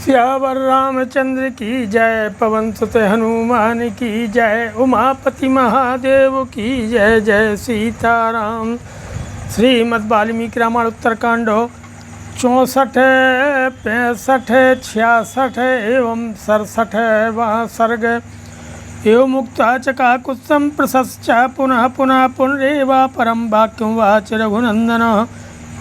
सियावर रामचंद्र की जय, पवन सुत हनुमान की जय, उमापति महादेव की जय। जय सीताराम। श्रीमद् वाल्मीकि रामायण उत्तरकांड 64, 65, 66 एवं 67वां सर्ग। एवं मुक्ता च काकुत्स्थं प्रशश्च पुनः पुनः पुनरेवा परं वाक्यं वाच रघुनंदन।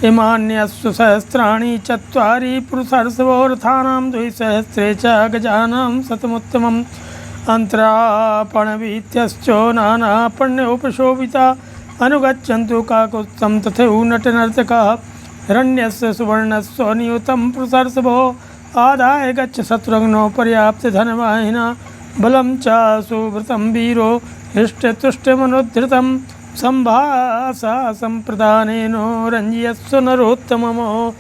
इमान्यस्सु सहस्राणि चत्वारि पुरुषर्षभोरथानां द्विसहस्रे च गजानां शतमुत्तमम्। अन्तरापणवीत्यश्चो नानापण्योपशोभिता अनुगच्छन्तु काकुत्स्थं तथैव नटनर्तकाः। हिरण्यस्य सुवर्णस्य नियुतं पुरुषर्षभो आदाय गच्छ शत्रुघ्नो पर्याप्तधनवाहिना। बलं च सुव्रतं वीरो हृष्टतुष्टमनुद्धृतं संभाषा संप्रदानेन रंजियस्व नरोत्तममो।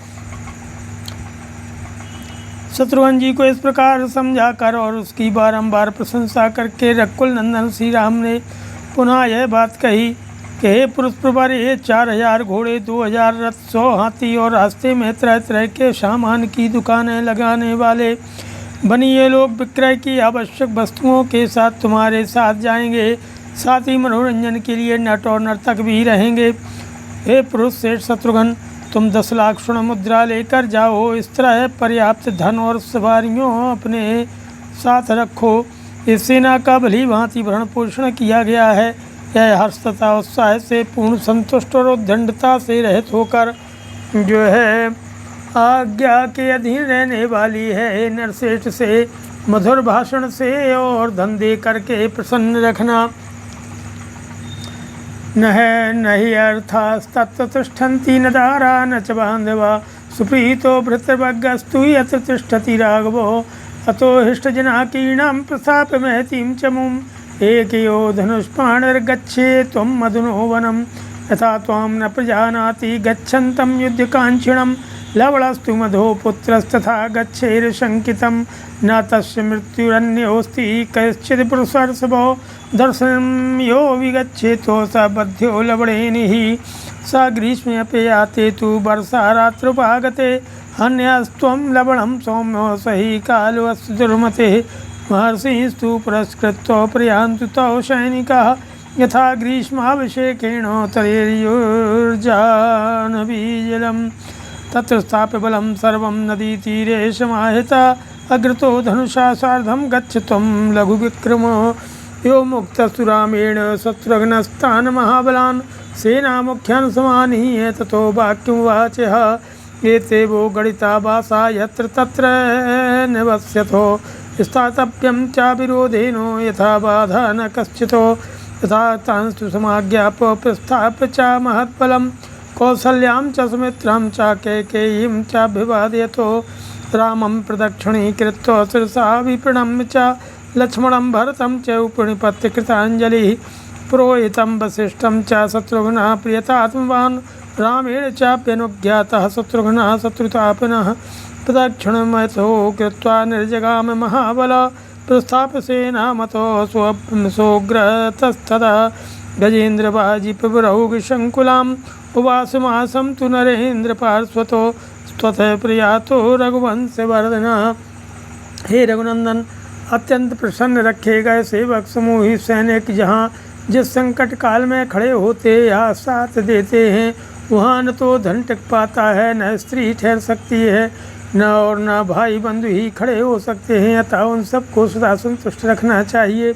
शत्रुघ्न जी को इस प्रकार समझाकर और उसकी बारंबार प्रशंसा करके रघुकुल नंदन श्री राम ने पुनः यह बात कही कि हे पुरुष प्रवर, ये 4000 घोड़े, 2000 रथ, 100 हाथी और रास्ते में तरह तरह के सामान की दुकानें लगाने वाले बनी ये लोग विक्रय की आवश्यक वस्तुओं के साथ तुम्हारे साथ जाएंगे। साथ ही मनोरंजन के लिए नट और नर्तक भी रहेंगे। हे पुरुष श्रेष्ठ शत्रुघ्न, तुम 10 लाख स्वर्ण मुद्रा लेकर जाओ। इस तरह पर्याप्त धन और सवारियों अपने साथ रखो। इस सेना का भली भांति भरण पोषण किया गया है। यह हर्ष तथा उत्साह से पूर्ण, संतुष्ट और उद्दंडता से रहित होकर जो है आज्ञा के अधीन रहने वाली है। नरश्रेष्ठ से मधुर भाषण से और धन दे करके प्रसन्न रखना। नहि अर्थास्तत्तिष्ठन्ति न दारा न च बान्धवा। सुप्रीतो भृतर्भगस्तु यत्र तिष्ठति राघवो। अतो हृष्टजनाकीर्णां प्रस्थाप्य महतीं च मुम्। एकयो धनुष्पाणिर्गच्छे त्वं मधुनो वनं। यथा त्वां न प्रजानाति गच्छन्तं युद्धकाङ्क्षिणं। लवणस्तु मधो पुत्रस्तथा गच्छेर्शङ्कितं। न तस्य मृत्युरन्योऽस्ति कश्चित् पुरुषर्षभो। दर्शनं यो विगच्छेतो स बध्यो लवणेनिः। स ग्रीष्मेऽप्ययाते तु वर्षारात्रुपागते। हन्यस्त्वं लवणं सौम्यो स हि कालोऽस्य दुर्मतेः। महर्षिस्तु पुरस्कृत्य प्रयान्तु तौ सैनिकाः। यथा ग्रीष्माभिषेकेण तरेर्युर्जाह्नवीजलम्। तत्र स्थाप्य बलं सर्वं नदीतीरे समाहिता। अग्रतो धनुषा सार्धं गच्छ त्वं लघुविक्रमो। यो मुक्तस्तु रामेण शत्रुघ्नस्तान् महाबलान्। सेनामुख्यान् समानीय ततो वाक्यमुवाचः। एते वो गणिता वासा यत्र तत्र निवस्यतो। स्थातव्यं च विरोधेन यथा बाधा न कश्चितो। यथा तांस्तु समाज्ञाप्य प्रस्थाप्य च महत्बलं। कौसल्यां च सुमित्रां च कैकेयीं चाभिवादयतो। रामं प्रदक्षिणीकृत्य शिरसा विप्रणम्य च लक्ष्मणं भरतं च उपनिपत्य कृताञ्जलिः। पुरोहितं वसिष्ठं च शत्रुघ्नः प्रियतात्मवान्। रामेण चाप्यनुज्ञातः शत्रुघ्नः शत्रुतापनः। प्रदक्षिणमतो कृत्वा निर्जगाम महाबल। प्रस्थाप्य सेनामतो सोऽग्रतस्तदा। गजेन्द्रबाजिप्रभुरौगशङ्कुलाम् उवासमासं तु नरेन्द्र पार्श्वतो। स्वतः प्रियातो रघुवंशवर्धनः। हे रघुनंदन, अत्यंत प्रसन्न रखे गए सेवक समूही सैनिक जहाँ जिस संकट काल में खड़े होते या साथ देते हैं, वहाँ न तो धन टिक पाता है, न स्त्री ठहर सकती है, न और न भाई बंधु ही खड़े हो सकते हैं। अतः उन सबको सदा संतुष्ट रखना चाहिए।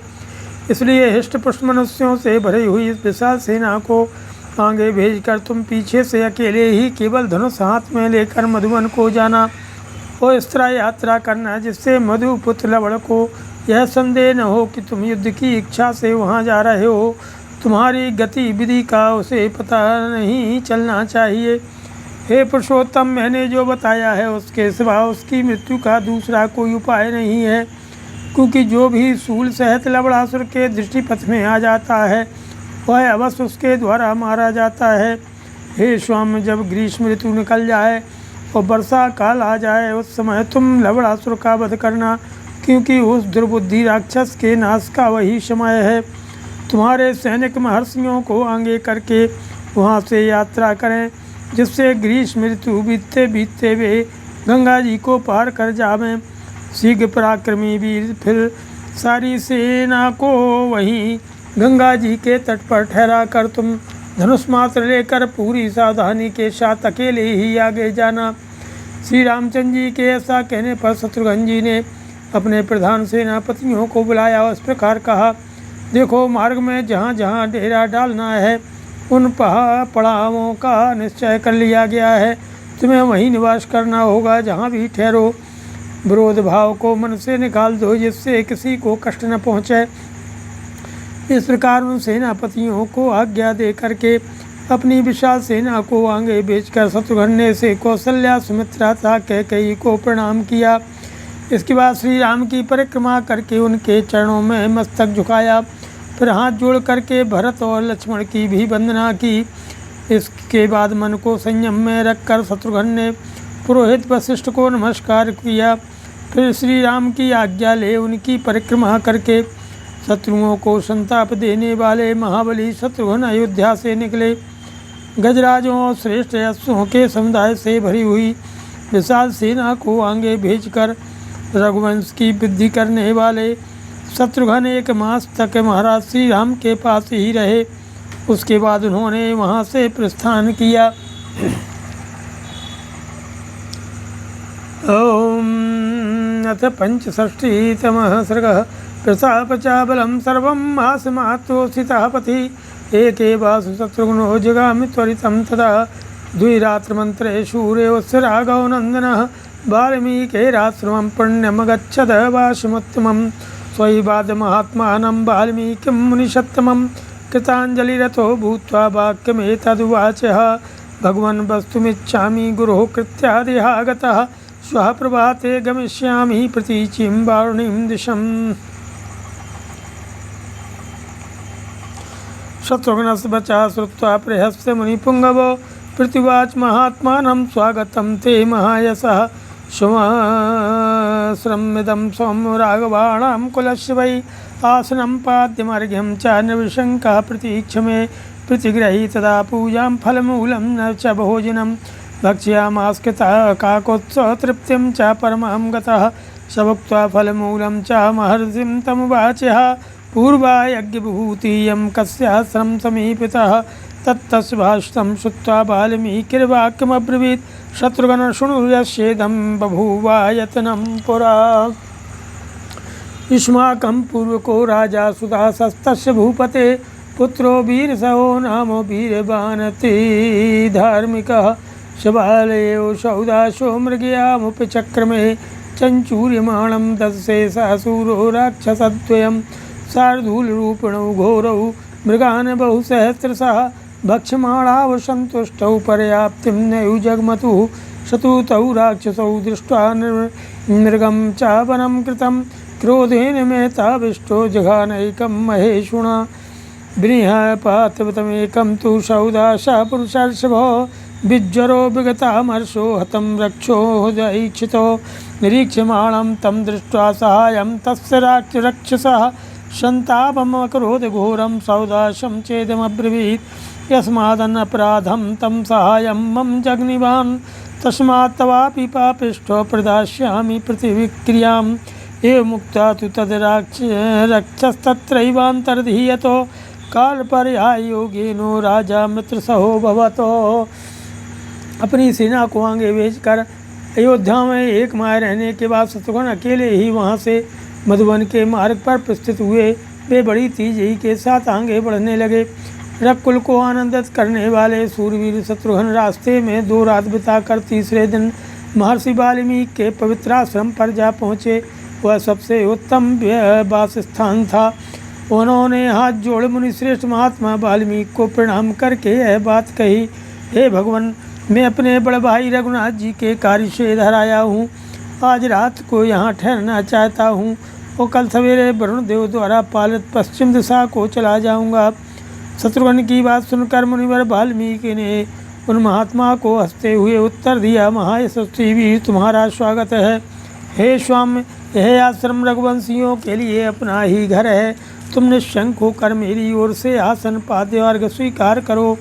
इसलिए हृष्ट पुष्ट मनुष्यों से भरी हुई इस विशाल सेना को आगे भेजकर तुम पीछे से अकेले ही केवल धनुष हाथ में लेकर मधुवन को जाना और इस तरह यात्रा करना जिससे मधुपुत्र लवण को यह संदेह न हो कि तुम युद्ध की इच्छा से वहां जा रहे हो। तुम्हारी गतिविधि का उसे पता नहीं चलना चाहिए। हे पुरुषोत्तम, मैंने जो बताया है उसके सिवा उसकी मृत्यु का दूसरा कोई उपाय नहीं है, क्योंकि जो भी शूल सहित लवणासुर के दृष्टिपथ में आ जाता है वह अवश्य उसके द्वारा मारा जाता है। हे स्वामी, जब ग्रीष्म ऋतु निकल जाए और वर्षा काल आ जाए उस समय तुम लवणासुर का वध करना, क्योंकि उस दुर्बुद्धि राक्षस के नाश का वही समय है। तुम्हारे सैनिक महर्षियों को आगे करके वहाँ से यात्रा करें, जिससे ग्रीष्म ऋतु बीतते बीतते वे गंगा जी को पार कर जावें। शीघ्र पराक्रमी वीर फिर सारी सेना को वहीं गंगा जी के तट पर ठहरा कर तुम धनुष मात्र लेकर पूरी सावधानी के साथ अकेले ही आगे जाना। श्री रामचंद्र जी के ऐसा कहने पर शत्रुघ्न जी ने अपने प्रधान सेनापतियों को बुलाया और इस प्रकार कहा, देखो, मार्ग में जहाँ जहाँ डेरा डालना है उन पड़ावों का निश्चय कर लिया गया है। तुम्हें वहीं निवास करना होगा। जहाँ भी ठहरो विरोध भाव को मन से निकाल दो, जिससे किसी को कष्ट न पहुँचे। इस प्रकार उन सेनापतियों को आज्ञा दे करके अपनी विशाल सेना को आगे भेजकर शत्रुघ्न ने से कौशल्या, सुमित्रा तथा कैकेयी को प्रणाम किया। इसके बाद श्री राम की परिक्रमा करके उनके चरणों में मस्तक झुकाया, फिर हाथ जोड़ करके भरत और लक्ष्मण की भी वंदना की। इसके बाद मन को संयम में रखकर शत्रुघ्न ने पुरोहित वशिष्ठ को नमस्कार किया, फिर श्री राम की आज्ञा ले उनकी परिक्रमा करके शत्रुओं को संताप देने वाले महाबली शत्रुघ्न अयोध्या से निकले। गजराजों और श्रेष्ठ अश्वों के समुदाय से भरी हुई विशाल सेना को आगे भेजकर रघुवंश की वृद्धि करने वाले शत्रुघ्न 1 मास तक महाराज श्री राम के पास ही रहे। उसके बाद उन्होंने वहां से प्रस्थान किया। ओम अथ पंचषष्टितमः सर्गः प्रतापचाबलं सर्वं आसमात्तोषितः पथि एके वासु शत्रुघ्नो जगामि त्वरितं तदा द्विरात्रमन्त्रे शूर्योत्सरागो नन्दनः वाल्मीकिराश्रमं पुण्यमगच्छद वासमुत्तमं स्वैवादमहात्मानं वाल्मीकिं मुनिषत्तमं कृताञ्जलिरतो भूत्वा वाक्यमेतदुवाचः भगवन् वस्तुमिच्छामि गुरोः कृत्यादिहागतः श्वः प्रभाते गमिष्यामि प्रतीचीं वारुणीं दिशम्। शत्रुघ्नस्य वचः श्रुत्वा प्रहस्य मुनिपुङ्गवो प्रतिवाच महात्मानं स्वागतं ते महायशः शुभश्रममिदं सौम्य राघवाणां कुलस्य वै आसनं पाद्यमर्घ्यं च निर्विशङ्कः प्रतीक्ष मे प्रतिगृही तदा पूजां फलमूलं न च भोजनं भक्ष्यामास काकोत्सव तृप्तिं च परमां गतः स भुक्त्वा फलमूलं च महर्षिं तमुवाचः पूर्वा यज्ञविभूतियं कस्याश्रमं समीपितः तत्तस्य भाषणं श्रुत्वा वाल्मीकिर्वाक्यमब्रवीत् शत्रुघ्न शृणु यस्येदं बभूवायतनं पुरा युष्माकं पूर्वको राजा सुदासस्तस्य भूपते पुत्रो वीरसहो नामो वीरवानति धार्मिकः शबालयो सौदाशो मृगयामुपचक्रमे चञ्चूर्यमाणं दस्ये सासूरो राक्षसद्वयं शार्दूलरूपिणौ घोरौ मृगान् बहुसहस्रशः भक्ष्यमाणाव सन्तुष्टौ पर्याप्तिं नयु जग्मतुः शतुतौ राक्षसौ दृष्ट्वा मृगं च वनं कृतं क्रोधेन मेताविष्टो जघानैकं महेशुना बृहपातमेकं तु सौदाशः पुरुषर्षभो विज्वरो विगतामर्षो हतं रक्षो दैक्षितो निरीक्ष्यमाणं तं दृष्ट्वा सहायं तस्य राक्षसः संतापमकरोद घोरं सौदाशं चेदमब्रवीत् यस्मादन्नपराधं तं सहायं मम जग्निवान् तस्मात् तवापि पापिष्ठो प्रदास्यामि प्रतिविक्रियाम् एवमुक्त्वा तु तद् रक्षस्तत्रैवान्तर्धीयतो कालपर्यायोगेनो राजा मित्रसहो भवतो। अपनी सेना को आगे भेजकर अयोध्या में 1 माह रहने के बाद शत्रुघ्न अकेले ही वहाँ से मधुबन के मार्ग पर प्रस्थित हुए। वे बड़ी तेजी के साथ आगे बढ़ने लगे। रघुकुल को आनंदित करने वाले सूरवीर शत्रुघ्न रास्ते में 2 रात बिताकर तीसरे दिन महर्षि वाल्मीकि के पवित्र आश्रम पर जा पहुँचे। वह सबसे उत्तम वास स्थान था। उन्होंने हाथ जोड़ मुनिश्रेष्ठ महात्मा वाल्मीकि को प्रणाम करके यह बात कही, हे भगवान, मैं अपने बड़े भाई रघुनाथ जी के कार्य से इधर आया हूँ। आज रात को यहाँ ठहरना चाहता हूँ और कल सवेरे वरुण देव द्वारा पालित पश्चिम दिशा को चला जाऊँगा। शत्रुघ्न की बात सुनकर मुनिवर वाल्मीकि ने उन महात्मा को हंसते हुए उत्तर दिया, महायशस्वी वीर, तुम्हारा स्वागत है। हे स्वामी, यह आश्रम रघुवंशियों के लिए अपना ही घर है। तुम निशंक होकर मेरी ओर से आसन पाद्य अर्घ स्वीकार करो।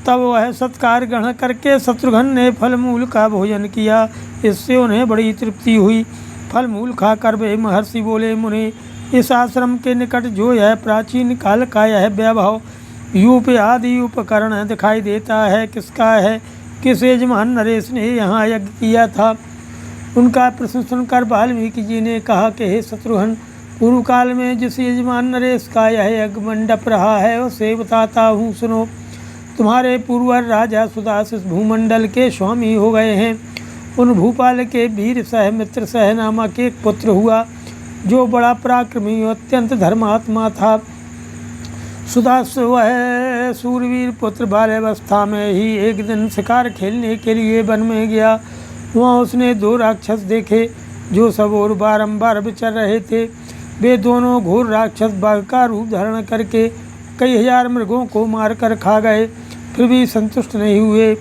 तब वह सत्कार ग्रहण करके शत्रुघ्न ने फल मूल का भोजन किया। इससे उन्हें बड़ी तृप्ति हुई। फल मूल खाकर वे महर्षि बोले, मुनि इस आश्रम के निकट जो यह प्राचीन काल का यह वैभव यूप आदि उपकरण दिखाई देता है किसका है? किस यजमान नरेश ने यहाँ यज्ञ किया था? उनका प्रश्न सुनकर वाल्मीकि जी ने कहा कि हे शत्रुघ्न, पूर्व काल में जिस यजमान नरेश का यह यज्ञ मंडप रहा है उसे बताता हूँ, सुनो। तुम्हारे पूर्वर राजा सुदास इस भूमंडल के स्वामी हो गए हैं। उन भूपाल के वीर सह मित्र सह नामक एक पुत्र हुआ जो बड़ा पराक्रमी और अत्यंत धर्मात्मा था। सुदास वह सूरवीर पुत्र बाल्यावस्था में ही एक दिन शिकार खेलने के लिए वन में गया। वहाँ उसने 2 राक्षस देखे जो सब और बारंबार विचर रहे थे। वे दोनों घोर राक्षस बाघ का रूप धारण करके कई हजार मृगों को मारकर खा गए, फिर भी संतुष्ट नहीं हुए,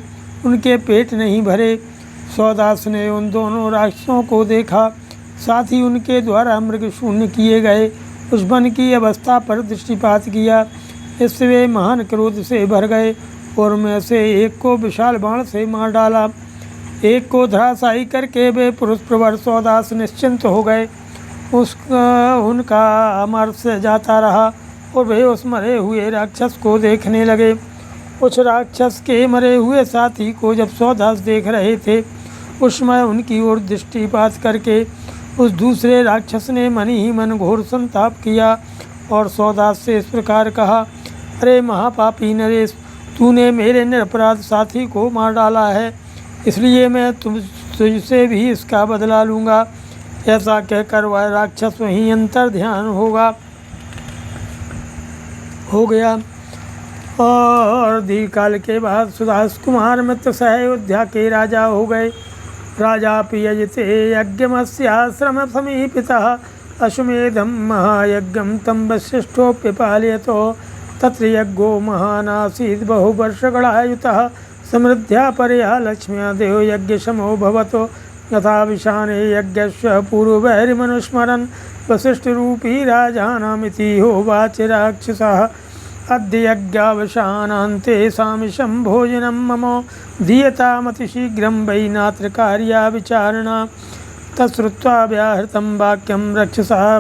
उनके पेट नहीं भरे। सौदास ने उन दोनों राक्षसों को देखा, साथ ही उनके द्वारा मृग शून्य किए गए उस वन की अवस्था पर दृष्टिपात किया। इससे वे महान क्रोध से भर गए और में से एक को विशाल बाण से मार डाला। एक को धराशायी करके वे पुरुष प्रवर सौदास निश्चिंत हो गए। उनका अमरस्य जाता रहा और वे उस मरे हुए राक्षस को देखने लगे। उस राक्षस के मरे हुए साथी को जब सौदास देख रहे थे उस समय उनकी ओर दृष्टिपात करके उस दूसरे राक्षस ने मन ही मन घोर संताप किया और सौदास से इस प्रकार कहा, अरे महापापी नरेश, तूने मेरे निरपराध साथी को मार डाला है, इसलिए मैं तुझसे भी इसका बदला लूँगा। ऐसा कहकर वह राक्षस वहीं अंतर ध्यान हो गया। और दीर्घकाल के बाद सुदास कुमार मित्र सह अयोध्या के राजा हो गए। राजा यजते यज्ञमस्याश्रम समीपितः अश्वमेधं महायज्ञं तं वसिष्ठोऽप्यपालयतो तत्र यज्ञो महानासीत् बहुवर्षगणायुतः समृद्ध्या परया लक्ष्म्या देहो यज्ञशमो भवतो यथा विशाने यज्ञस्य पूर्वैर्मनुस्मरन् वसिष्ठरूपी राजानामिति होवाच राक्षसः। अद्य यज्ञावसानान्ते सामिषं भोजनं मम दीयतामतिशीघ्रं वै नात्र कार्या विचारणा। तत्श्रुत्वा व्याहृतं वाक्यं रक्षसः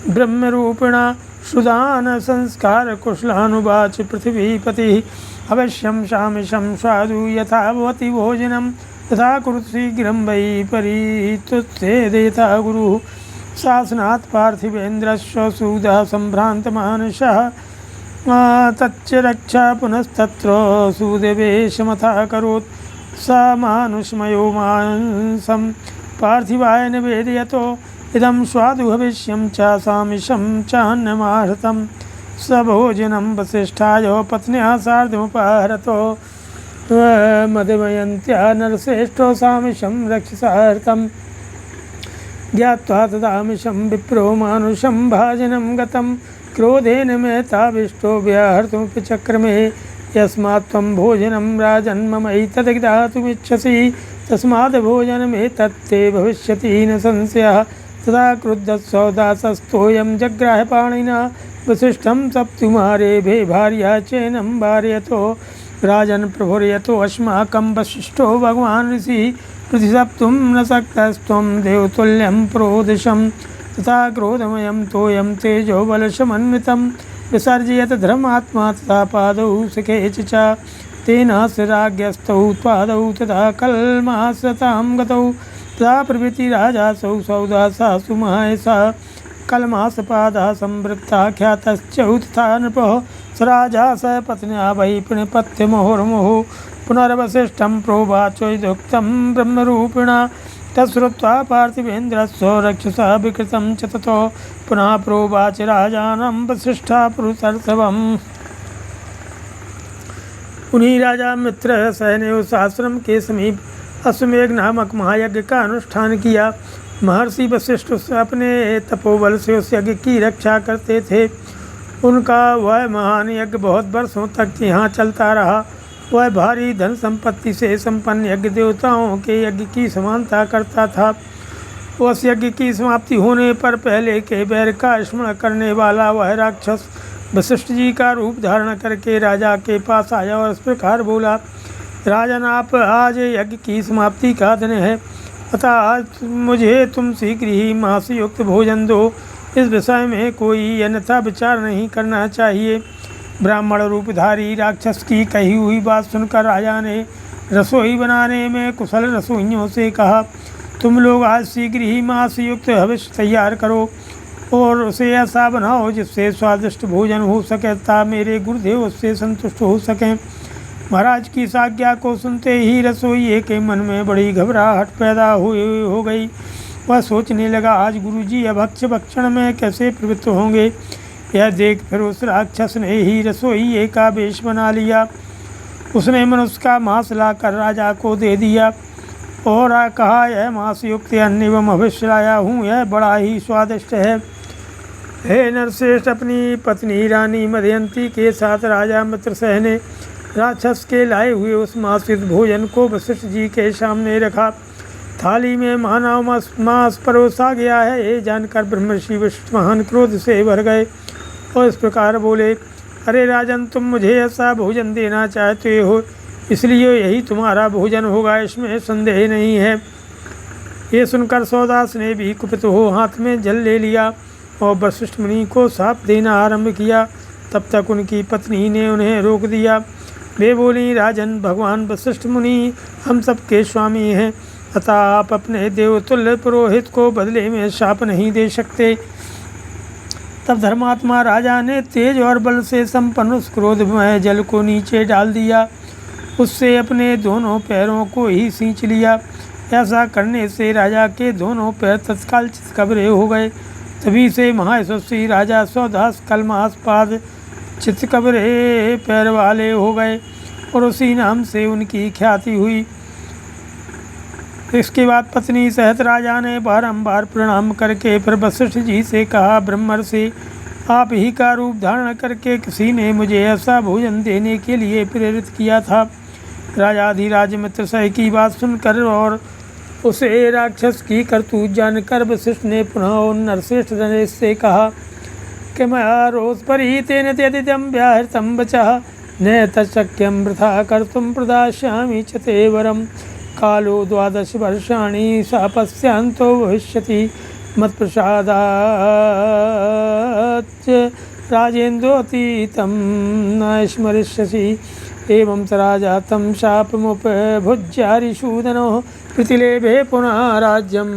ब्रह्मरूपिणा सुदान संस्कार कुशलानुवाच पृथिवीपतिः अवश्यं सामिषं साधु यथा भवति भोजनं तथा कुरुत शीघ्रं वै परितुत्सेदेता गुरुः। शासनात् पार्थिवेन्द्रस्य सूदः सम्भ्रान्तमानसः तच्च रक्षा पुनस्तत्र सूदेवेशमथा करोत्। स मानुषमयो मांसं पार्थिवाय निवेदयतो इदं स्वादु भविष्यं च सामिषं चान्यमाहृतं। स भोजनं वसिष्ठाय पत्न्या सार्धमुपाहरतो मदमयन्त्या नरश्रेष्ठो सामिषं रक्षसाहृतम्। ज्ञात्वा तदामिषं विप्रो मानुषं भाजनं गतं क्रोधेन मेताविष्टो व्याहर्तुमपि चक्रमे। यस्मात् त्वं भोजनं राजन् ममैतद्दातुमिच्छसि तस्माद् भोजनमेतत्ते भविष्यति न संशयः। तदा क्रुद्धः सौदासस्तोऽयं जग्राह पाणिना वसिष्ठं सप्तुमारेभे भार्या चैनं वारयतो। राजन् प्रभुर्यतो अस्माकं वसिष्ठो भगवान् ऋषिः प्रतिसप्तुं न शक्तस्त्वं देवतुल्यं प्रोदिशं। तथा क्रोधमयं तोयं तेजो बलसमन्वितं विसर्जयत धर्मात्मा तथा पादौ शिखे च तेन राज्ञस्थौ पादौ तथा कल्मासतां गतौ। तथा प्रभृति राजासौ सौदासासु महेशा कल्मासपादः संवृत्ता ख्यातश्चौ तथा नृपः। स राजा स पत्न्या वै प्रणिपत्य मुहुर्मुहुः पुनर्वसिष्ठं प्रोवाचोदुक्तं ब्रह्मरूपिणा। तत्श्रुत्वा पार्थिवेन्द्रस्य रक्षसा विकृतं च ततो पुनः प्रोवाच राजानं वसिष्ठा पुरुषर्षभम्। उन्हीं राजा मित्र सह ने उस आश्रम के समीप अश्वमेध नामक महायज्ञ का अनुष्ठान किया। महर्षि वशिष्ठ अपने तपोबल से उस यज्ञ की रक्षा करते थे। उनका वह महान यज्ञ बहुत वर्षों तक यहाँ चलता रहा। वह भारी धन संपत्ति से संपन्न यज्ञ देवताओं के यज्ञ की समानता करता था। उस यज्ञ की समाप्ति होने पर पहले के बैर का स्मरण करने वाला वह राक्षस वशिष्ठ जी का रूप धारण करके राजा के पास आया और इस प्रकार बोला, राजन, आप आज यज्ञ की समाप्ति का दिन है। अतः आज मुझे तुम शीघ्र ही मांस युक्त भोजन दो। इस विषय में कोई अन्यथा विचार नहीं करना चाहिए। ब्राह्मण रूपधारी राक्षस की कही हुई बात सुनकर राजा ने रसोई बनाने में कुशल रसोइयों से कहा, तुम लोग आज शीघ्र ही मांस युक्त हविष्य तैयार करो और उसे ऐसा बनाओ जिससे स्वादिष्ट भोजन हो सके तथा मेरे गुरुदेव उससे संतुष्ट हो सकें। महाराज की इस आज्ञा को सुनते ही रसोइये के मन में बड़ी घबराहट पैदा हो गई। वह सोचने लगा, आज गुरुजी अभक्ष्य भक्षण में कैसे प्रवृत्त होंगे। यह देख फिर उस राक्षस ने ही रसोइये का वेश बना लिया। उसने मनुष्य का मांस लाकर राजा को दे दिया और कहा, यह मांस युक्त अन्न एवं हविष्य लाया हूँ, यह बड़ा ही स्वादिष्ट है। हे नरश्रेष्ठ, अपनी पत्नी रानी मदयंती के साथ राजा मित्रसेन ने राक्षस के लाए हुए उस मांसिक भोजन को वशिष्ठ जी के सामने रखा। थाली में मानव मांस परोसा गया है, ये जानकर ब्रह्मर्षि वशिष्ठ महान क्रोध से भर गए और इस प्रकार बोले, अरे राजन, तुम मुझे ऐसा भोजन देना चाहते हो, इसलिए यही तुम्हारा भोजन होगा, इसमें संदेह नहीं है। ये सुनकर सौदास ने भी कुपित हो हाथ में जल ले लिया और वशिष्ठ मुनि को साप देना आरंभ किया। तब तक उनकी पत्नी ने उन्हें रोक दिया। वे बोली, राजन, भगवान वशिष्ठ मुनि हम सबके स्वामी हैं, अतः आप अपने देवतुल्य पुरोहित को बदले में शाप नहीं दे सकते। तब धर्मात्मा राजा ने तेज और बल से संपन्न उस क्रोधमय जल को नीचे डाल दिया, उससे अपने दोनों पैरों को ही सींच लिया। ऐसा करने से राजा के दोनों पैर तत्काल चितकबरे हो गए। तभी से महायशस्वी राजा सौदास कलमास्पाद चितकबरे पैर वाले हो गए और उसी नाम से उनकी ख्याति हुई। इसके बाद पत्नी सहित राजा ने बारंबार प्रणाम करके फिर वशिष्ठ जी से कहा, ब्रह्मर्षि, आप ही का रूप धारण करके किसी ने मुझे ऐसा भोजन देने के लिए प्रेरित किया था। राजाधिराज मित्रसेन की बात सुनकर और उसे राक्षस की करतूत जानकर वशिष्ठ ने पुनः नरश्रेष्ठ नरेश से कहा कि मैं रोज परिहितेन त्यदिदं व्याहृतं वचः न तच्शक्यं वृथा कर्तुं प्रदास्यामि च ते वरम्। कालो 12 वर्षाणि शापस्यान्तो भविष्यति मत्प्रसादात् राजेन्द्रोऽतीतं न स्मरिष्यसि। एवं स राजा तं शापमुपभुज्यारिसूदनो प्रतिलेभे पुनः राज्यं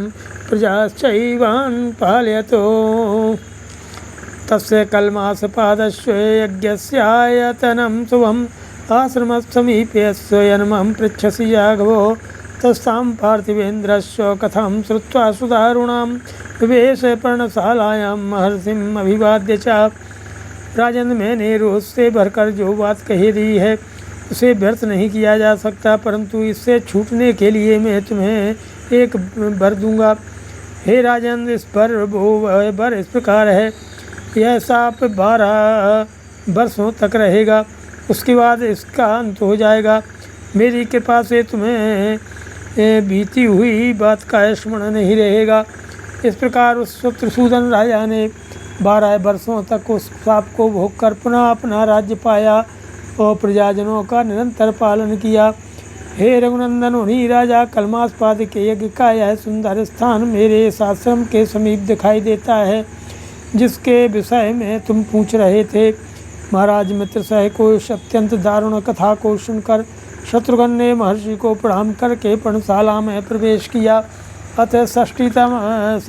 प्रजाश्चैवान् पालयतो। तस्य कल्मासपादस्य यज्ञस्यायतनं शुभम् आश्रमसमीपे यन्मं पृच्छसि जाघवो। तस्तां पार्थिवेन्द्रस्य कथां श्रुत्वा सुदारुणां विवेश पर्णशालायां महर्षिम् अभिवाद्य च। राजन, मैंने रोज से भरकर जो बात कही दी है उसे व्यर्थ नहीं किया जा सकता, परंतु इससे छूटने के लिए मैं तुम्हें एक वर दूंगा। हे राजन, इस वर इस प्रकार है, यह साप 12 वर्षों तक रहेगा, उसके बाद इसका अंत हो जाएगा। मेरी कृपा से तुम्हें बीती हुई बात का स्मरण नहीं रहेगा। इस प्रकार उस शत्रुसूदन राजा ने 12 वर्षों तक उस साप को भोगकर पुनः अपना राज्य पाया और प्रजाजनों का निरंतर पालन किया। हे रघुनंदन, उन्हीं राजा कलमास्पाद के यज्ञ का यह सुंदर स्थान मेरे इस आश्रम के समीप दिखाई देता है, जिसके विषय में तुम पूछ रहे थे। महाराज मित्रसेन को इस अत्यंत दारुण कथा को सुनकर शत्रुघ्न ने महर्षि को प्रणाम करके पर्णशाला में प्रवेश किया। अथ षष्ठीतमः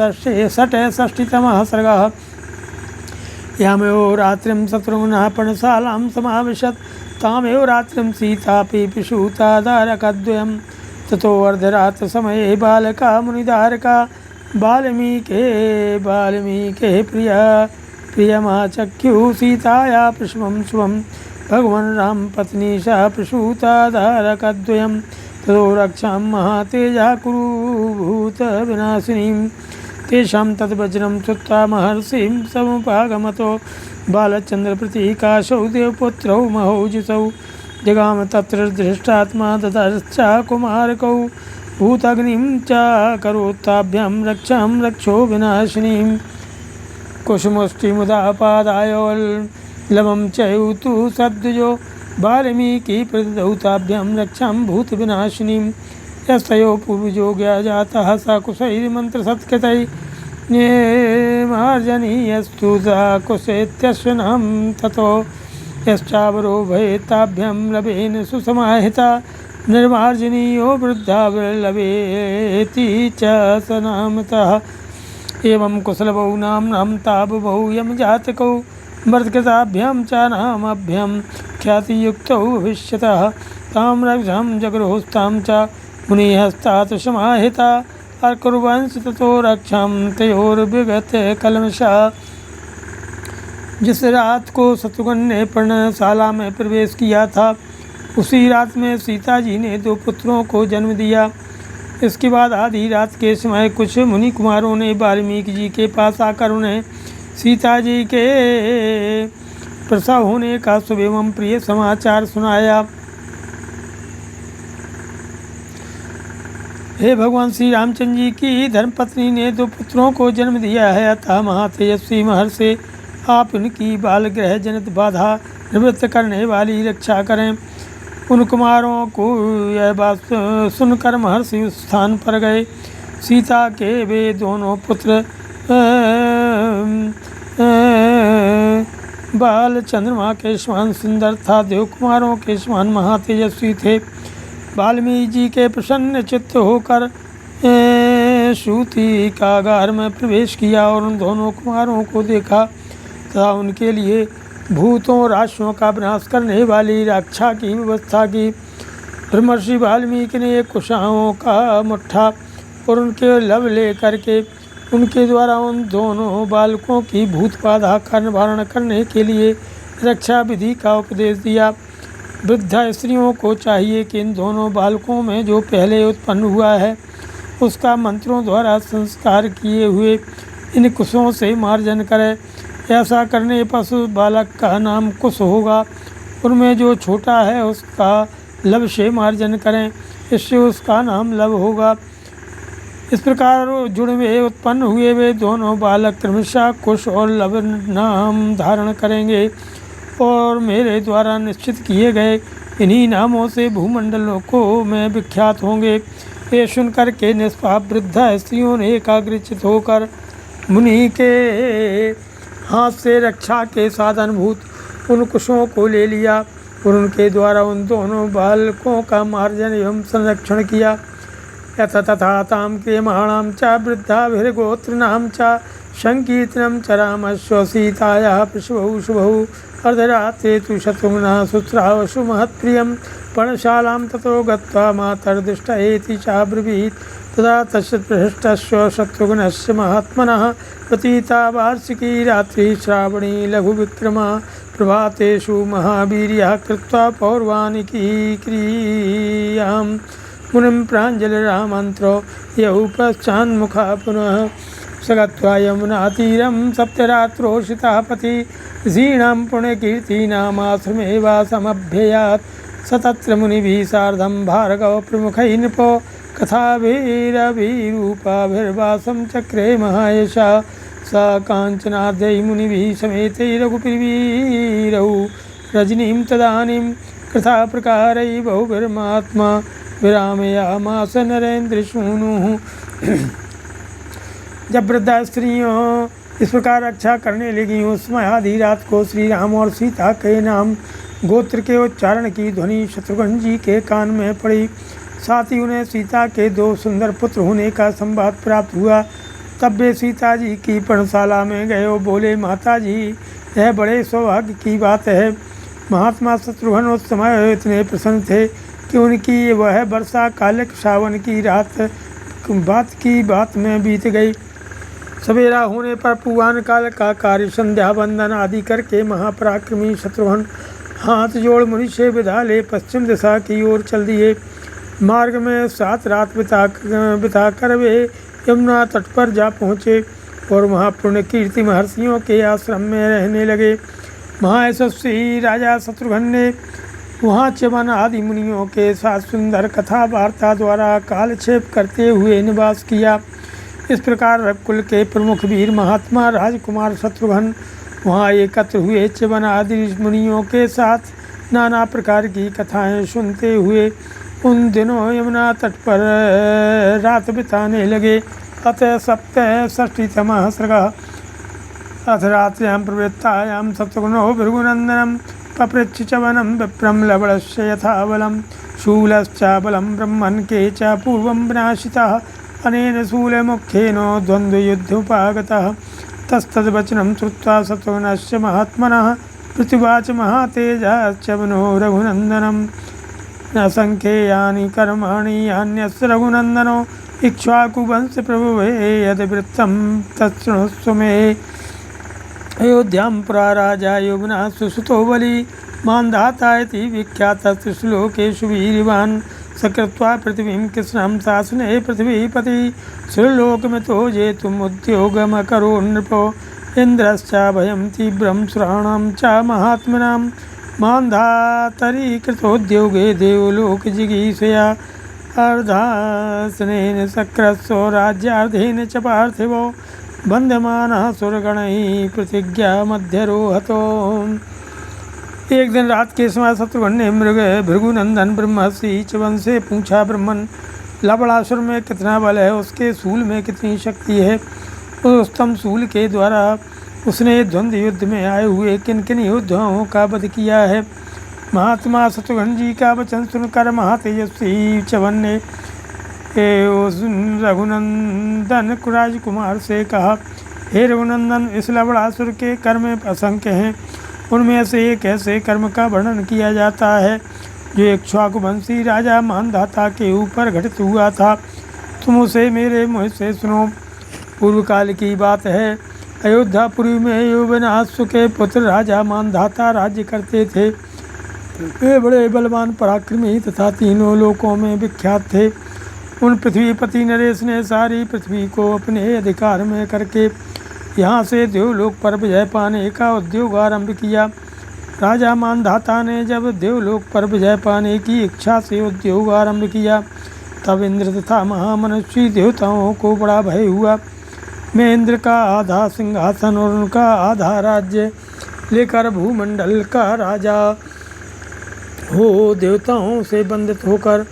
सर्गः। यामेव रात्रिं शत्रुघ्नः पर्णशालां समाविशत् तामेव रात्रिं सीतापि पिशूतादारकद्वयं। ततो अर्धरात्रसमये बालका मुनिदारका वाल्मीके प्रियमाचख्युः सीताया पुष्पं शुभं। भगवन् राम पत्नी सा प्रसूताधारकद्वयं। ततो रक्षां महातेजा कुरुभूत विनाशिनीं। तेषां तद्वज्रं श्रुत्वा महर्षिं समुपागमतो बालचन्द्रप्रतीकाशौ देवपुत्रौ महौजिसौ। जगाम तत्र दृष्टात्मा ददर्श्चाकुमारकौ। भूतग्निं च करोत्ताभ्यां रक्षां रक्षो विनाशिनीं। कुसुमुष्टिमुदापादाय लवं चैतु सद्विजो वाल्मीकि प्रदौताभ्यां रक्षां भूतविनाशिनीं। यस्तयो पूर्वजो ज्ञा जातः स कुशैर्मन्त्रसत्कृतैः मार्जनीयस्तु सा कुशेत्यश्वनां ततो यश्चावरो भयेताभ्यां लभेन सुसमाहिता निर्मार्जनीयो वृद्धा लभेति च स नामतः एवं कुशलभौ नाम्नां ताबभौ यमजातकौ वर्धकृताभ्यां च नामाभ्यां ख्यातियुक्तौ भविष्यतः तां रक्षां जगरोस्तां च मुनिहस्तात् समाहिता अकुर्वंश ततो रक्षां तयोर्विगत कलमशा। जिस रात को शत्रुघ्न ने पर्णशाला में प्रवेश किया था उसी रात में सीता जी ने 2 पुत्रों को जन्म दिया। इसके बाद आधी रात के समय कुछ मुनि कुमारों ने वाल्मीकि जी के पास आकर उन्हें सीता जी के प्रसव होने का शुभ एवं प्रिय समाचार सुनाया। हे भगवान श्री रामचंद्र जी की धर्मपत्नी ने 2 पुत्रों को जन्म दिया है, अतः महातेजस्वी महर्षि आप उनकी बालग्रह जनित बाधा निवृत्त करने वाली रक्षा करें। उन कुमारों को यह बात सुनकर महर्षि उस स्थान पर गए। सीता के वे दोनों पुत्र बाल चंद्रमा के समान सुंदर था, देव कुमारों के समान महातेजस्वी थे। वाल्मीकि जी के प्रसन्न चित्त होकर सूति कागार में प्रवेश किया और उन दोनों कुमारों को देखा तथा उनके लिए भूतों राशियों का विनाश करने वाली रक्षा की व्यवस्था की। ब्रह्मर्षि वाल्मीकि ने कुशाओं का मुट्ठा और उनके लब ले करके उनके द्वारा उन दोनों बालकों की भूत बाधा का निवारण करने के लिए रक्षा विधि का उपदेश दिया। वृद्धा स्त्रियों को चाहिए कि इन दोनों बालकों में जो पहले उत्पन्न हुआ है उसका मंत्रों द्वारा संस्कार किए हुए इन कुशों से मार्जन करें। ऐसा करने पशु बालक का नाम कुश होगा, उनमें जो छोटा है उसका लब से मार्जन करें, इससे उसका नाम लब होगा। इस प्रकार जुड़वे उत्पन्न हुए वे दोनों बालक क्रमशः कुश और लब नाम धारण करेंगे और मेरे द्वारा निश्चित किए गए इन्हीं नामों से भूमंडलों को में विख्यात होंगे। ये सुनकर के निष्पाप वृद्धा स्त्रियों ने एकाग्रचित होकर मुनि के हाथ से रक्षा के साधनभूत उन कुशों को ले लिया और उनके द्वारा उन दोनों बालकों का मार्जन एवं संरक्षण किया। यथ तथा ताम क्रियमाणां च वृद्धाभिर्गोत्रनां च संकीर्तनं च रामस्य सीतायाः प्रसवौ शुभौ अर्धरात्रे तु शत्रुघ्नः शुश्रावसु महत्प्रियं पर्णशालां ततो गत्वा मातर्दुष्टयेति चाब्रवीत्। तदा तस्य प्रहृष्टस्य शत्रुघ्नस्य महात्मनः प्रतीता वार्षिकी रात्रि श्रावणी लघुविक्रमा प्रभातेषु महावीर्यः कृत्वा पौर्वाणिकी क्रियां मुनिं प्राञ्जलिरामन्त्रो यौ पश्चान्मुखा पुनः स गत्वा यमुनातीरं सप्तरात्रोषितः पति ऋषीणां पुण्यकीर्तीनामाश्रमे वासमभ्ययात्। स तत्र मुनिभिः सार्धं भार्गव प्रमुखैः नृपो कथाभिरभिरूपाभिर्वासं चक्रे महायशः। स काञ्चनाद्यै मुनिभिः समेते रघुपतिवीरौ रजनीं तदानीं कथाप्रकारैः बहुभिर्मात्मा विरामयामास नरेन्द्रसूनुः। जब वृद्धा स्त्रियों इस प्रकार रक्षा करने लगी उस समय आधी रात को श्री राम और सीता के नाम गोत्र के उच्चारण की ध्वनि शत्रुघ्न जी के कान में पड़ी। साथ ही उन्हें सीता के 2 सुंदर पुत्र होने का संवाद प्राप्त हुआ। तब वे सीता जी की पर्णशाला में गए और बोले, माता जी यह बड़े सौभाग्य की बात है। महात्मा शत्रुघ्न उस समय इतने प्रसन्न थे कि उनकी वह वर्षा कालिक सावन की रात बात में बीत गई। सवेरा होने पर पूर्वान काल का कार्य संध्या वंदन आदि करके महापराक्रमी शत्रुघ्न हाथ जोड़ मुनि से विदा ले पश्चिम दिशा की ओर चल दिए। मार्ग में 7 रात बिताकर वे यमुना तट पर जा पहुँचे और वहाँ पुण्य कीर्ति महर्षियों के आश्रम में रहने लगे। महायशस्वी राजा शत्रुघ्न ने वहाँ च्यवन आदि मुनियों के साथ सुंदर कथा वार्ता द्वारा कालक्षेप करते हुए निवास किया। इस प्रकार रघुकुल के प्रमुख वीर महात्मा राजकुमार शत्रुघ्न वहाँ एकत्र हुए च्यवन आदि मुनियों के साथ नाना प्रकार की कथाएं सुनते हुए उन दिनों यमुना तट पर रात बिताने लगे। अथ सप्तषष्टितमः सर्गः। अथ रात्र्यां प्रवृत्तायां सप्तगुणो भृगुनन्दनं पपृच्छ च वनं विप्रं लवणस्य यथा बलं शूलश्चाबलं ब्रह्मन् के च पूर्वं विनाशितः अनेन शूलमुख्येन द्वन्द्वयुद्धमुपागतः। तस्तद्वचनं श्रुत्वा सप्तगुणस्य महात्मनः पृथिवाच महातेजश्च वनो रघुनन्दनं न संख्येयानि कर्माणि यान्यस्य रघुनन्दनो इक्ष्वाकुवंश प्रभुवे यद्वृत्तं तच्छृणुष्व मे। अयोध्यां पुरा राजा यमुना सुसुतो बली मान्धाता इति विख्यातः श्लोकेषु वीर्यवान् सकृत्वा पृथिवीं कृष्णं शासने पृथ्वीपति श्रीलोकमितो जेतुमुद्योगमकरो नृपो इन्द्रश्चाभयं तीव्रं सुराणां च महात्मनां मान्धातरी कृतोद्योगे देवलोकजिगीषया अर्धासनेन सक्रस्व राज्यार्धेन च पार्थिवो बंधमानः सुरगणैः प्रतिज्ञा मध्यरोहतो। एक दिन रात के समय शत्रुघ्न ने भृगुनंदन ब्रह्मर्षि च्यवन से पूछा, ब्रह्मन लवणासुर में कितना बल है, उसके शूल में कितनी शक्ति है, उस उत्तम शूल के द्वारा उसने द्वंद्व युद्ध में आए हुए किन किन योद्धाओं का वध किया है। महात्मा शत्रुघ्न जी का वचन सुनकर महातेजस्वी च्यवन ने रघुनंदन राजकुमार से कहा, हे रघुनंदन, इस लवणासुर के कर्म असंख्य हैं। उनमें से एक ऐसे कर्म का वर्णन किया जाता है जो इक्ष्वाकुवंशी राजा मानधाता के ऊपर घटित हुआ था। तुम उसे मेरे मुँह से सुनो। पूर्व काल की बात है। अयोध्यापुरी में यौवनासु के पुत्र राजा मानधाता राज्य करते थे। वे बड़े बलवान पराक्रमी तथा तीनों लोकों में विख्यात थे। उन पृथ्वीपति नरेश ने सारी पृथ्वी को अपने अधिकार में करके यहाँ से देवलोक पर विजय पाने का उद्योग आरंभ किया। राजा मानधाता ने जब देवलोक पर विजय पाने की इच्छा से उद्योग आरंभ किया, तब इंद्र तथा महामनुष्य देवताओं को बड़ा भय हुआ। मैं इंद्र का आधा सिंहासन और उनका आधा राज्य लेकर भूमंडल का राजा हो देवताओं से बंधित होकर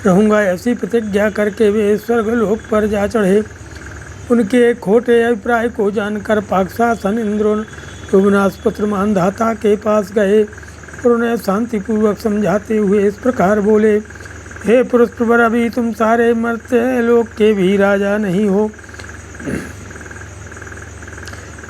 रहूँगा, ऐसी प्रतिज्ञा करके वे स्वर्गलोक पर जा चढ़े। उनके खोटे अभिप्राय को जानकर पाकशासन इंद्र यौवनास पुत्र मानधाता के पास गए और उन्हें शांतिपूर्वक समझाते हुए इस प्रकार बोले, हे पुरुष प्रवर, अभी तुम सारे मर्त्य लोक के भी राजा नहीं हो।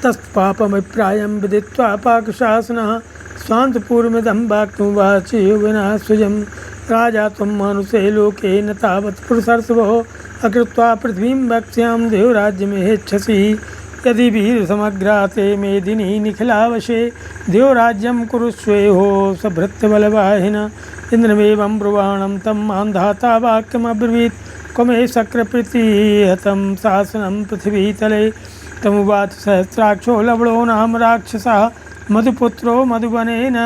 तत्पापमभिप्रायं विदित्वा पाकशासनः स्वान्तपूर्वमिदं वाक्यमुवाच यौवनासुजम्, राजा त्वं मानुषे लोके न तावत् पुरुषर्षभो अकृत्वा पृथ्वीं वक्ष्यां देवराज्यमेच्छसि। यदि वीरसमग्राते मेदिनी निखिलावशे देवराज्यं कुरुष्वेहो सभृत्यबलवाहिन। इन्द्रमेवं ब्रुवाणं तं मानधाता वाक्यमब्रवीत्, क्वमे शक्रप्रतिहतं शासनं पृथिवीतले। तमुवाच सहस्राक्षो लवणो नाम राक्षसः मधुपुत्रो मधुबनेन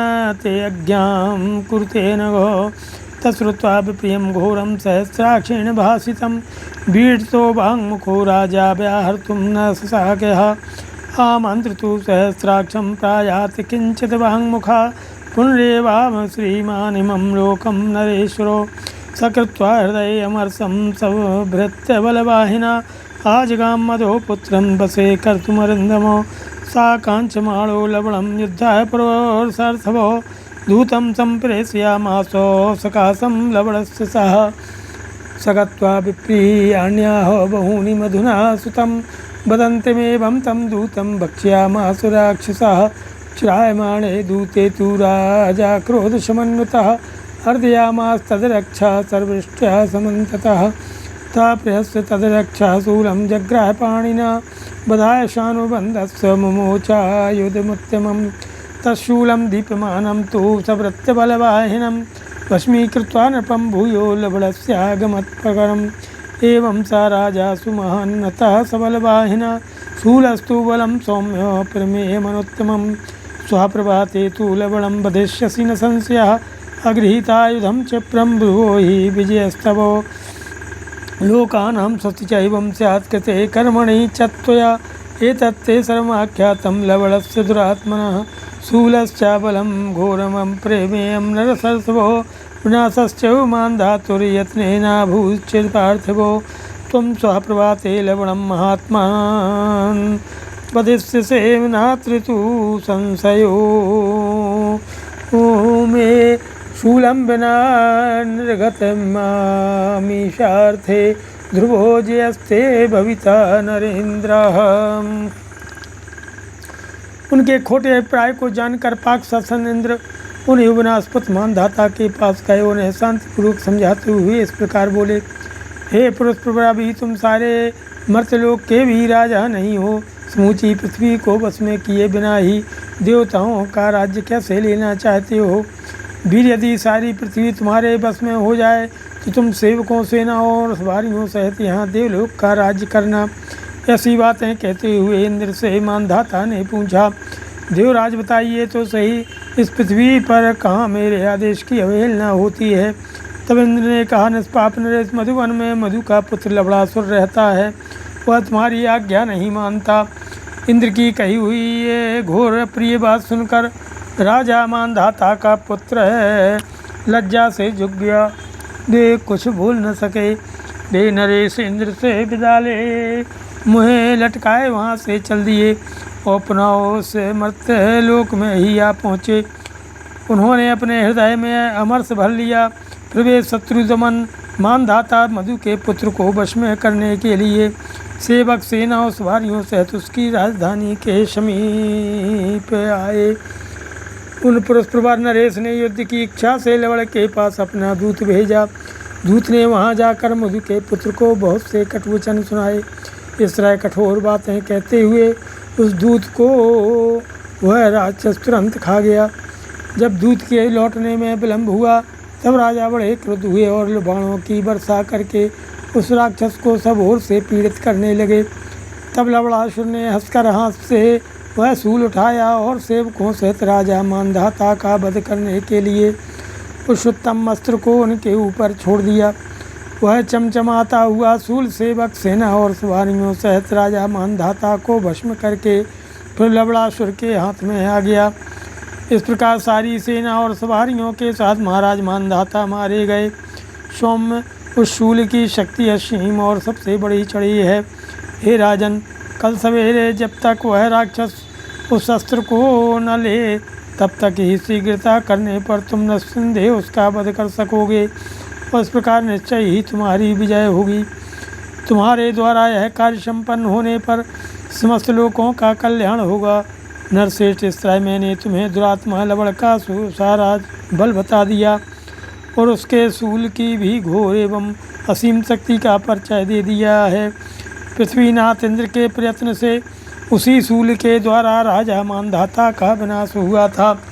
ते यज्ञां कुरुते नघो। तश्रुत्वा विप्रियं घोरं सहस्राक्षेण भासितं बीडतो वाङ्मुखो राजा व्याहर्तुं न सशाक्यः। आमन्त्रितो सहस्राक्षं प्रायाति किञ्चित् वाङ्मुखा पुनरेवाम श्रीमानिमं लोकं नरेश्वरो। सकृत्वा हृदयमर्षं सभृत्य बलवाहिना आजगां मधो पुत्रं वशे कर्तुमरिन्दमो। सा काञ्चमाणो लवणं युद्धाय पुरोर्षर्थभो दूतं सम्प्रेषयामासो सकाशं लवणस्य सह। सगत्वा विप्रियाण्याह बहूनि मधुना सुतं वदन्तिमेवं तं दूतं भक्ष्यामासु राक्षसः। श्रायमाणे दूते तु राजा क्रोधशमन्वितः अर्दयामास्तद्रक्षा सर्वृष्ट्या समन्ततः। ताप्यस्य तद्रक्षा शूलं जग्राह पाणिना बधाय शानुबन्धस्य मुमोचायुधमुत्तमम्। तत्शूलं दीप्यमानं तु सवृत्यबलवाहिनं भस्मीकृत्वा नृपं भूयो लवणस्यागमत्प्रकरम्। एवं सा राजा सुमहान्नतः सबलवाहिना शूलस्तु बलं सौम्य प्रमेयमनुत्तमं। स्वप्रभाते तु लवणं वधिष्यसि न संशयः अगृहीतायुधं क्षिप्रं भ्रुवो हि विजयस्तवो। लोकानां स्वस्ति चैवं स्यात् कृते कर्मणि च त्वया एतत्ते सर्वमाख्यातं लवणस्य दुरात्मनः। शूलश्चाबलं घोरमं प्रेमेयं नरसर्षभो विनाशश्च मान्धातुर्यत्नेनाभूश्चेत् पार्थिवो त्वं स्वप्रभाते लवणं महात्मान् वदिष्यसे नात्र तु संशयो मे शूलं विना निर्गतमामीशार्थे ध्रुवो जयस्ते भविता नरेन्द्रः। उनके खोटे अभिप्राय को जानकर पाक शासन इंद्र उन युवनास्पद मानधाता के पास गए। उन्हें शांतिपूर्वक समझाते हुए इस प्रकार बोले, हे पुरुष प्रवरा, भी तुम सारे मर्त्यलोक के भी राजा नहीं हो। समूची पृथ्वी को बस में किए बिना ही देवताओं का राज्य कैसे लेना चाहते हो? वीर, यदि सारी पृथ्वी तुम्हारे बस में हो जाए तो तुम सेवकों, सेनाओं और सवारियों सहित यहाँ देवलोक का राज्य करना। ऐसी बातें कहते हुए इंद्र से मानधाता ने पूछा, देवराज बताइए तो सही, इस पृथ्वी पर कहाँ मेरे आदेश की अवहेलना होती है? तब इंद्र ने कहा, निष्पाप नरेश, मधुवन में मधु का पुत्र लवणासुर रहता है, वह तुम्हारी आज्ञा नहीं मानता। इंद्र की कही हुई ये घोर प्रिय बात सुनकर राजा मानधाता का पुत्र है लज्जा से झुक गया। वे कुछ भूल न सके। वे नरेश इंद्र से विदा ले मुँह लटकाए वहाँ से चल दिए और पुनः उस मर्त्य लोक में ही आ पहुँचे। उन्होंने अपने हृदय में अमरस भर लिया। फिर वे शत्रु दमन मानधाता मधु के पुत्र को वश में करने के लिए सेवक, सेना और सवारियों सहित उसकी राजधानी के समीप आए। उन पुरुष प्रवर नरेश ने युद्ध की इच्छा से लवण के पास अपना दूत भेजा। दूत ने वहां जाकर मधु के पुत्र को बहुत से कटुवचन सुनाए। इस तरह कठोर बातें कहते हुए उस दूत को वह राक्षस तुरंत खा गया। जब दूत के लौटने में विलम्ब हुआ तब राजा बड़े क्रुद्ध हुए और बाणों की वर्षा करके उस राक्षस को सब ओर से पीड़ित करने लगे। तब लवणासुर ने हंसकर हाथ से वह शूल उठाया और सेवकों सहित राजा मानधाता का वध करने के लिए उस उत्तम अस्त्र को उनके ऊपर छोड़ दिया। वह चमचमाता हुआ शूल सेवक, सेना और सवारियों सहित राजा मानधाता को भस्म करके फिर लवणासुर के हाथ में आ गया। इस प्रकार सारी सेना और सवारियों के साथ महाराज मानधाता मारे गए। सौम्य, उस शूल की शक्ति असीम और सबसे बड़ी चढ़ी है। हे राजन, कल सवेरे जब तक वह राक्षस उस अस्त्र को न ले तब तक ही शीघ्रता करने पर तुम निस्संदेह उसका वध कर सकोगे और इस प्रकार निश्चय ही तुम्हारी विजय होगी। तुम्हारे द्वारा यह कार्य संपन्न होने पर समस्त लोगों का कल्याण होगा। नरश्रेष्ठ, इस तरह मैंने तुम्हें दुरात्मा लवण का सारा बल बता दिया और उसके शूल की भी घोर एवं असीम शक्ति का परिचय दे दिया है। पृथ्वीनाथ इंद्र के प्रयत्न से उसी शूल के द्वारा राजा मानधाता का विनाश हुआ था।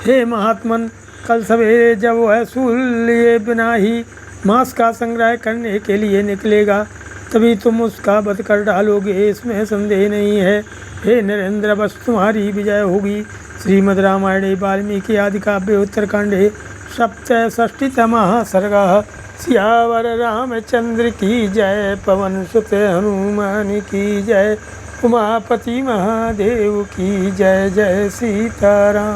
हे महात्मन, कल सवेरे जब वह शूल लिए बिना ही मांस का संग्रह करने के लिए निकलेगा तभी तुम उसका वध कर डालोगे, इसमें संदेह नहीं है। हे नरेंद्र, बस तुम्हारी विजय होगी। श्रीमद् रामायणे वाल्मीकि आदि काव्ये उत्तरकांडे सप्तषष्टितमः सर्गः। सियावर रामचंद्र की जय, पवन सुत हनुमान की जय, उमापति महादेव की जय। जय सीताराम।